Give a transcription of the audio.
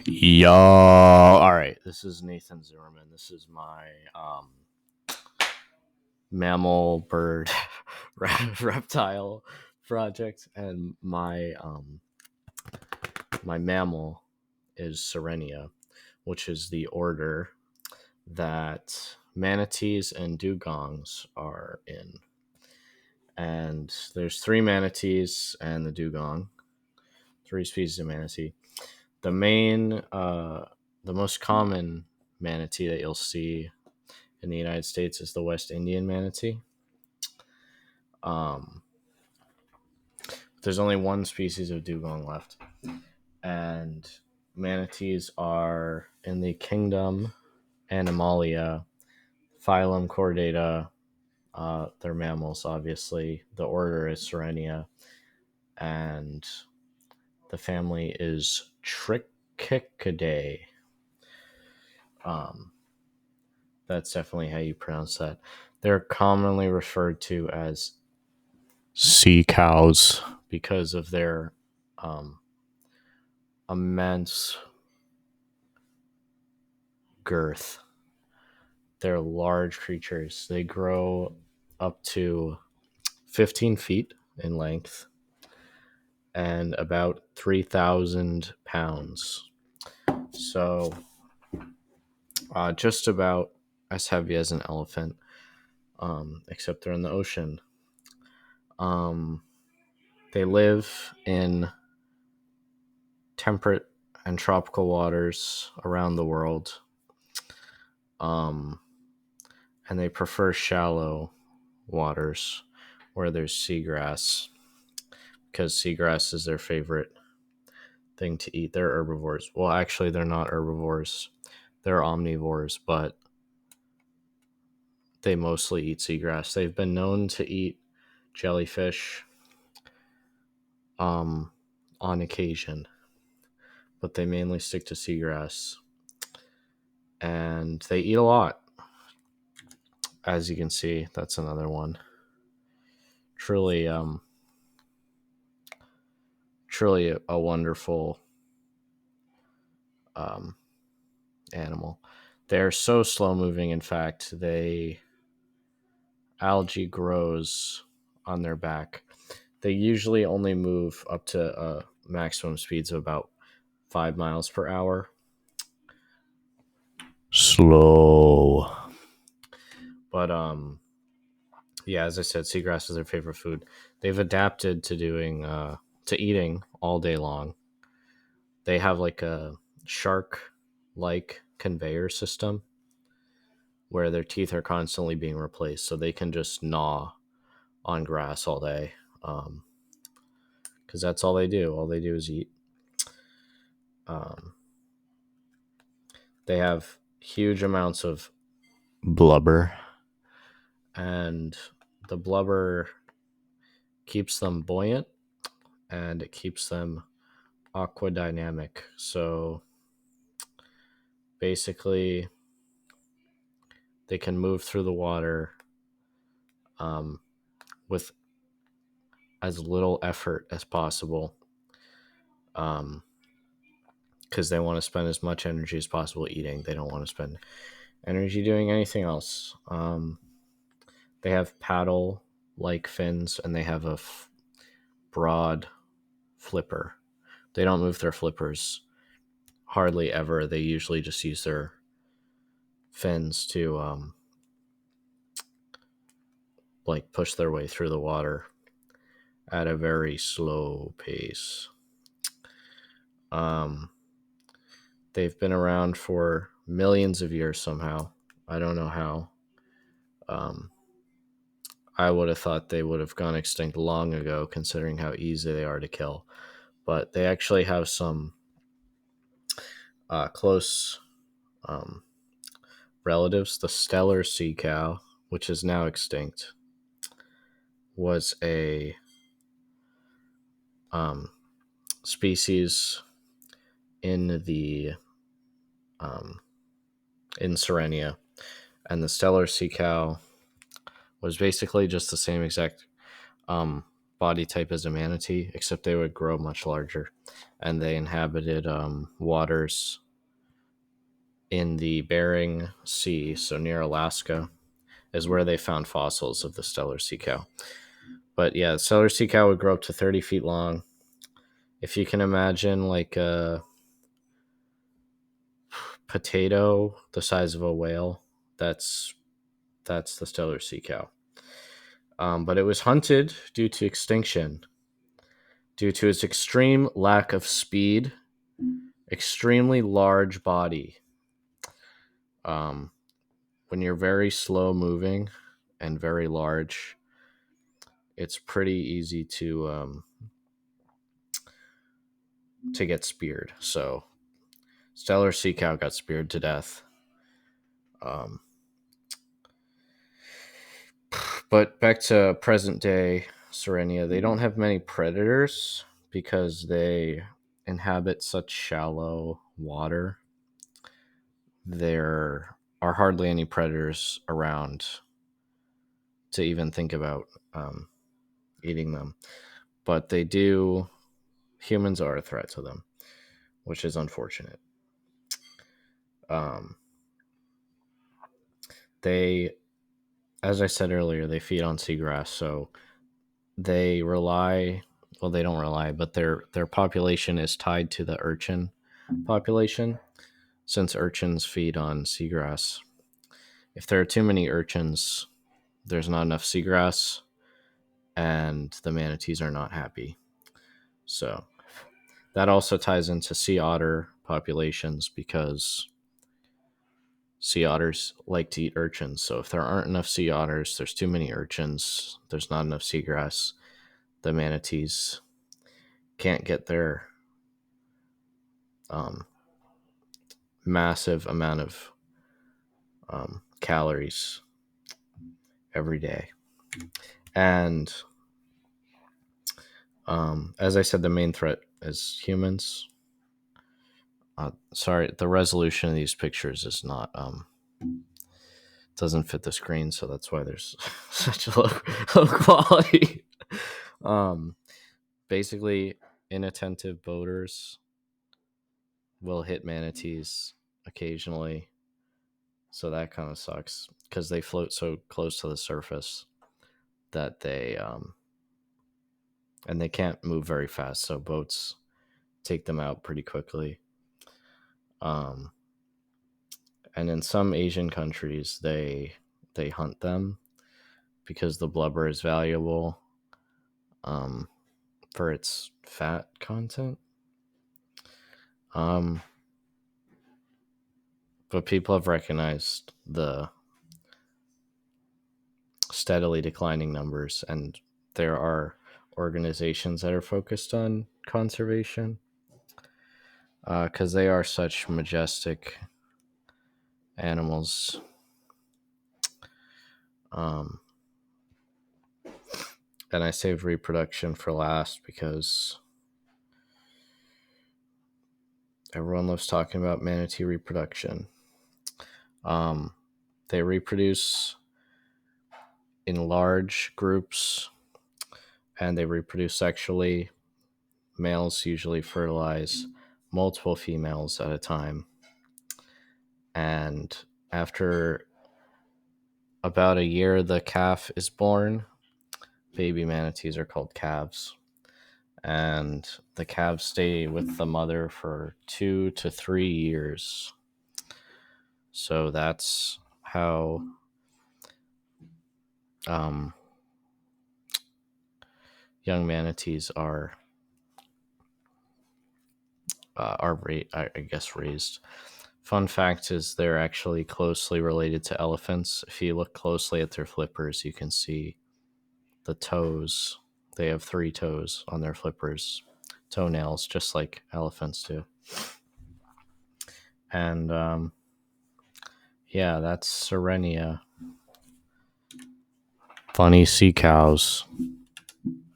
Yo, all right. This is Nathan Zimmerman. This is my mammal bird reptile project, and my mammal is Sirenia, which is the order that manatees and dugongs are in. And there's three manatees and the dugong, three species of manatee. The most common manatee that you'll see in the United States is the West Indian manatee. Um, there's only one species of dugong left, and manatees are in the kingdom Animalia, phylum Chordata. They're mammals, obviously. The order is Sirenia, and the family is Trichicidae. That's definitely how you pronounce that. They're commonly referred to as sea cows because of their immense girth. They're large creatures. They grow up to 15 feet in length and about 3,000 pounds. So, just about as heavy as an elephant, except they're in the ocean. They live in temperate and tropical waters around the world. And they prefer shallow waters where there's seagrass, because seagrass is their favorite thing to eat. They're herbivores. Well, actually, they're not herbivores. They're omnivores, but they mostly eat seagrass. They've been known to eat jellyfish on occasion, but they mainly stick to seagrass. And they eat a lot. As you can see, that's another one. Truly a wonderful animal. They're so slow moving. In fact, algae grows on their back. They usually only move up to maximum speeds of about 5 miles per hour. Slow. But yeah, as I said, seagrass is their favorite food. They've adapted to eating all day long. They have like a shark-like conveyor system where their teeth are constantly being replaced, so they can just gnaw on grass all day. Because that's all they do. All they do is eat. They have huge amounts of blubber, and the blubber keeps them buoyant and it keeps them aquadynamic. So basically, they can move through the water with as little effort as possible, because they want to spend as much energy as possible eating. They don't want to spend energy doing anything else. They have paddle-like fins, and they have a broad flipper. They don't move their flippers hardly ever. They usually just use their fins to like push their way through the water at a very slow pace. They've been around for millions of years somehow. I don't know how. I would have thought they would have gone extinct long ago, considering how easy they are to kill. But they actually have some close relatives. The Steller sea cow, which is now extinct, was a species in in Sirenia, and the Steller sea cow was basically just the same exact body type as a manatee, except they would grow much larger, and they inhabited waters in the Bering Sea, so near Alaska, is where they found fossils of the Steller sea cow. But yeah, the Steller sea cow would grow up to 30 feet long. If you can imagine like a potato the size of a whale, that's the Steller sea cow. But it was hunted due to extinction, due to its extreme lack of speed, extremely large body. When you're very slow moving and very large, it's pretty easy to get speared. So Steller sea cow got speared to death. But back to present day Sirenia, they don't have many predators because they inhabit such shallow water. There are hardly any predators around to even think about eating them. But they do, humans are a threat to them, which is unfortunate. They, as I said earlier, they feed on seagrass, so they rely, well, they don't rely, but their population is tied to the urchin population, since urchins feed on seagrass. If there are too many urchins, there's not enough seagrass, and the manatees are not happy. So that also ties into sea otter populations, because sea otters like to eat urchins. So if there aren't enough sea otters, there's too many urchins, there's not enough seagrass, the manatees can't get their massive amount of calories every day. And as I said, the main threat is humans. Sorry, the resolution of these pictures is not doesn't fit the screen, so that's why there's such a low quality. Basically, inattentive boaters will hit manatees occasionally, so that kind of sucks because they float so close to the surface that they and they can't move very fast, so boats take them out pretty quickly. And in some Asian countries, they hunt them because the blubber is valuable for its fat content. But people have recognized the steadily declining numbers, and there are organizations that are focused on conservation because they are such majestic animals. And I saved reproduction for last because everyone loves talking about manatee reproduction. They reproduce in large groups, and they reproduce sexually. Males usually fertilize multiple females at a time. And after about a year, the calf is born. Baby manatees are called calves. And the calves stay with the mother for 2 to 3 years. So that's how young manatees are raised. Fun fact is they're actually closely related to elephants. If you look closely at their flippers, you can see the toes. They have 3 toes on their flippers, toenails, just like elephants do. And yeah, that's Sirenia. Funny sea cows.